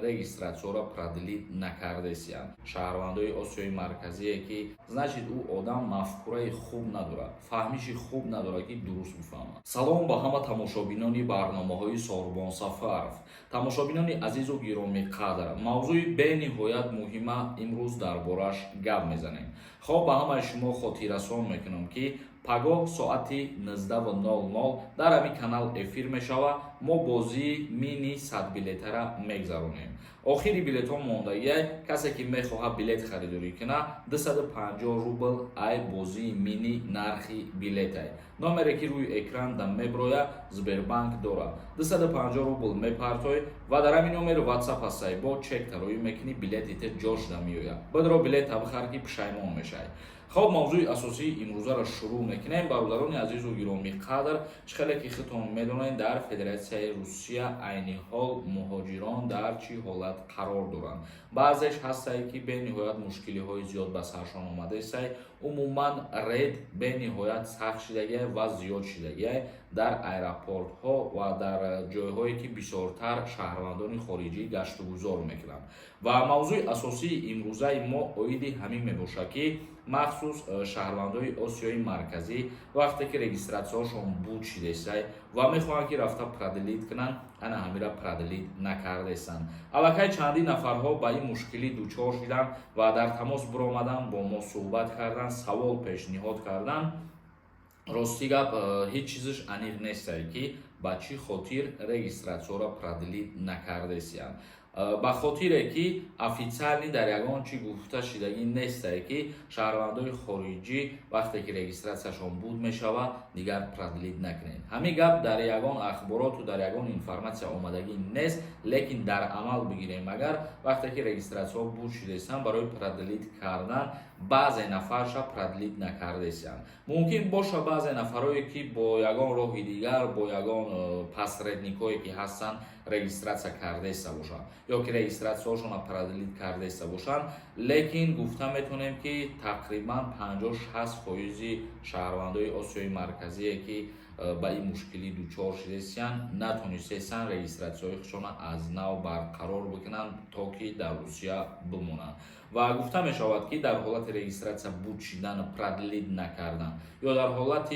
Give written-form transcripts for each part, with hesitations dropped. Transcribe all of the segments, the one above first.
регистратсияро продлит накардесиян. Шаҳрвандои Осиёи Марказие ки значит ӯ одам мафкураи хуб надорад, фаҳмиши хуб надорад ки дуруст бифаҳмад. Салом ба ҳама тамошобинони барномаҳои Сорбон Сафаров. Тамошобинони азизу гиромиқадр, мавзӯи бениҳоят муҳима имрӯз дар бораш гап мезанем. Хоб ба ҳамаи шумо хотиррасон мекунам ки пагоҳ соати 19:00 дар ҳамин канал эфир мешава. Мо бозии мини 100 билетара мегзаронем. Охири билетҳо мондагиай, касе ки мехоҳад билет харидорӣ кина 250 рубл ай бозии мини нархи билетай. Номере ки рӯи экран да меброя Сбербанк дора. 250 рубл мепартои ва дар ҳамин номер WhatsApp ҳастай бо чек тароӣ мекунӣ, билетите ҷошда меояд. Бидро билета бихар ки пушаймон мешавӣ. خب موضوع اساسی امروزه را شروع میکنیم. برادران عزیز و گرامی قدر، چخیلی که خودتون میدونید در فدراسیون روسیه عین حال مهاجران در چی حالت قرار دارند. بعضیش هستایی که به نهایت مشکلی های زیاد به سرشان آمده است. عموما رید به نهایت سخت شده و زیاد شده در ایرپورت ها و در جایهایی که بسیارتر شهروندان خارجی گشت و گذار میکنند. و موضوع اساسی امروزه ما اویدی همین میباشه که مخصوص شهروندای آسیای مرکزی وقتی که رجیستراسیونشون بود شده است و میخوان که رفته پردلیت کنن، انا همیرا پردلیت نکرده استن. الکی چندی نفرها با این مشکلی دوچار شدن و در تماس برآمدن، با ما صحبت کردن، سوال پیشنهاد کردن. راستی گپ هیچ چیزش انیق نیست که با چی خاطر رجیستراسیون را پردلیت نکرده استن. با خاطره که افیциальний در یگان چی گفته شدگی نیست که شهروندای خارجی وقتی که رجیستراسیونشون بود میشود دیگر پردلیت نکنین. همین گپ در یگان اخبارات و در یگان اینفورماسیا آمدگی نیست، لیکن در عمل بگیریم. اگر وقتی که رجیستراسیون بود شده استن برای پردلیت کردن بعضی نفرشا پردلیت نکرده استن. ممکن باشه بعضی نفرایی که با یگان راه دیگر با یگان پاسردنیکایی که هستن رجیستراسیا کرده است باشن یا که رجیستراسیونشون پردلیت کرده است باشن، لیکن گفته میتونیم که تقریبا 50-60% شهروندای آسیای مرکزی که با این مشکلی دوچار شده استن نتونستن رجیستراسیونشون از نو برقرار بکنن تا که در روسیه بمونن. و گفته می شود که در حالت رجیستراسیا بود شدن پردلیت نکردن یا در حالت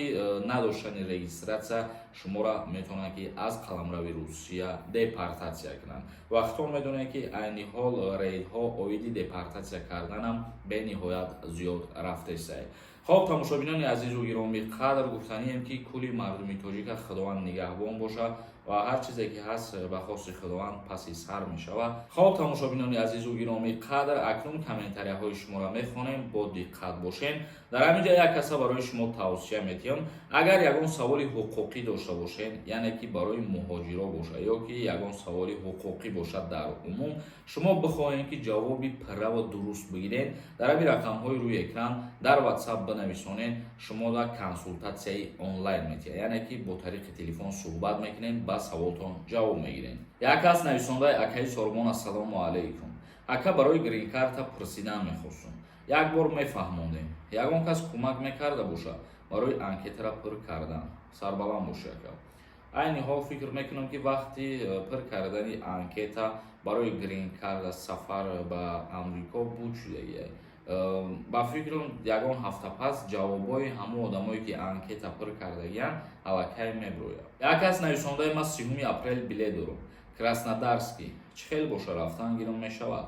نداشتن رجیستراسیا شما را میتونن که از قلمرو روسیه دپورتاسیا کنن. وقتا میدونن که عین حال ریدها اویدی دپورتاسیا کردن هم به نهایت زیاد رفته است. خب تماشابینان عزیز و گرامی قدر، گفتنیم که کلی مردمی تاجیک خداوند نگهبان باشه و هر چیزی که هست به خواست خداوند پس سر می شود. خب تماشابینان عزیز و گرامی قدر، اکنون کامنتاری های شما را میخوانیم، با دقت باشین. در همینجا یک کسا برای شما توصیه میتیم، اگر یگان سوال حقوقی داشته باشین، یعنی که برای مهاجرا باشه یا که یگان سوال حقوقی باشد در عموم، شما بخواهید که جوابی پره و درست بگیرین، در همین رقم های روی اکران در واتساپ بنویسونین، شما را کنسولتاسیای آنلاین میتید، یعنی که با طریق تلفن صحبت میکنین، با سوالتون جواب میگیرین. یک کس نویسنده اکای سوربون السلام علیکم. اکا برای گرین کارت پرسیدن میخواستم. یک بار میفهموندیم. یگان کس کمک میکرده باشه برای انکیت را پر کردن. سربلند باشه اکا. عین حال فکر میکنم که وقتی پر کردن انکیت برای گرین کارت سفر به امریکا بود شده. با فکرم یگان هفته پس جوابای همه آدمایی که انکیت پر کردگیان الکی میبروید. یک کس نویسنده ما 3 اپریل بلیت دارم. کراسنودارسکی. چخیل باشه رفتن گیرم میشود.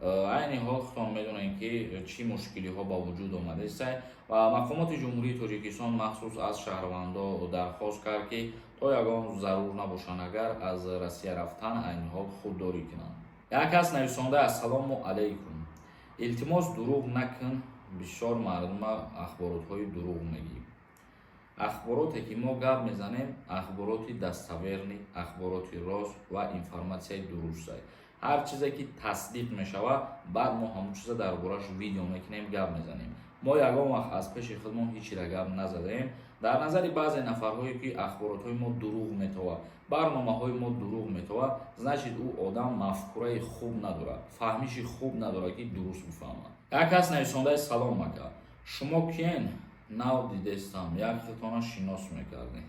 عین حال خودتون میدونین که چی مشکلی ها با وجود آمده است و مقامات جمهوری تاجیکستان مخصوص از شهروندا درخواست کرد که تا یگان ضرور نباشن اگر از روسیه رفتن عین حال خودداری کنند. یک کس نویسنده السلام علیکم. التماس دروغ نکن، بسیار مردم اخبارات های دروغ میگیم. اخباراتی که ما گپ میزنیم اخباراتی دستاورنی، اخباراتی راست و اینفورماسیای درست است. هر چیزی که تصدیق میشود بعد ما همون چیزا دربارش ویدیو میکنیم، گپ میزنیم. ما یگان وقت از پیش خودمون هیچی را گپ نزدیم. در نظر بعضی نفرهایی که اخباراتهای ما دروغ میتوه، برنامه‌های ما دروغ میتوه، значит او آدم مفکوره خوب نداره، فهمیش خوب نداره که درست بفهمه. یک کس نویسنده سلام مکه. شما کین نو دیدستم، یک خطانه شناس میکردی.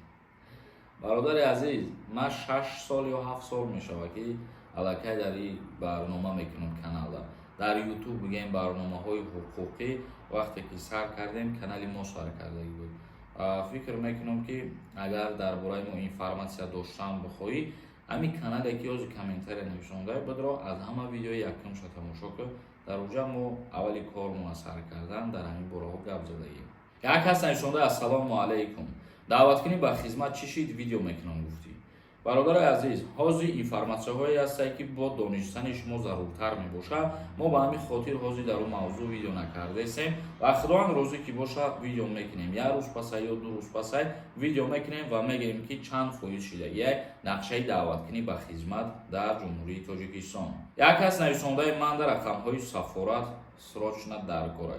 برادر عزیز، من 6 سال یا 7 سال میشوه که аллакай дар ин барнома мекунем канала. дар YouTube бигем барномаҳои ҳуқуқӣ вақте ки сар кардем канали мо сар кардаги буд. Фикр мекунам ки агар дар бораи мо информатсия доштан бихоҳӣ ҳамин канале ки ҳозир комментария нависонда бидро аз ҳама видеои якумша тамошо кун. дар уҷа мо аввали кормона сар кардан дар ҳамин бораҳо гап задагем. як кас нависонда ассалому алайкум, даъваткунӣ ба хизмат чӣ шид видео мекунам гуфтӣ. бародари азиз, ҳозир информатсияҳое ҳастае ки бо донистани шумо заруртар мебошад. мо ба ҳамин хотир ҳозир дар он мавзӯъ видео накардаесем ва худованд розӣ ки бошад видео мекунем. як рӯз пасай ё ду рӯз пасай видео мекунем ва мегӯем ки чанд фоиз шуда як нақшаи даъваткунӣ ба хизмат дар ҷумҳурии Тоҷикистон. як кас нависондаи ман дар рақамҳои сафорат срочно дар кора.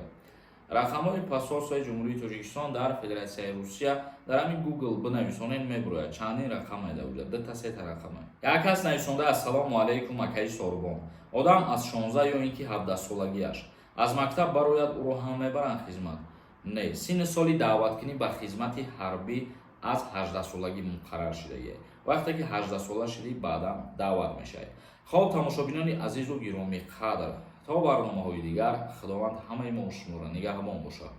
рақамҳои посолствои ҷумҳурии Тоҷикистон дар Федератсияи Русия дар ҳамин Google бинависонед мебурояд. Чандин рақам медавуҷад, дата-сета рақама. як кас нависонда ассалому алайкум акаи Сорбон. одам аз 16 ё ин ки 17 солагиаш аз мактаб барояд ӯро ҳам мебаранд хизмат. Не, синни соли даъваткунӣ ба хизмати ҳарбӣ аз 18 солагӣ муқаррар шудагист. вақте ки 18 сола шудӣ баъдан даъват мешавед. хоб тамошобинони азизу гиромиқадр, то барномаҳои дигар худованд ҳамаи мо шуморо нигаҳбон бошад.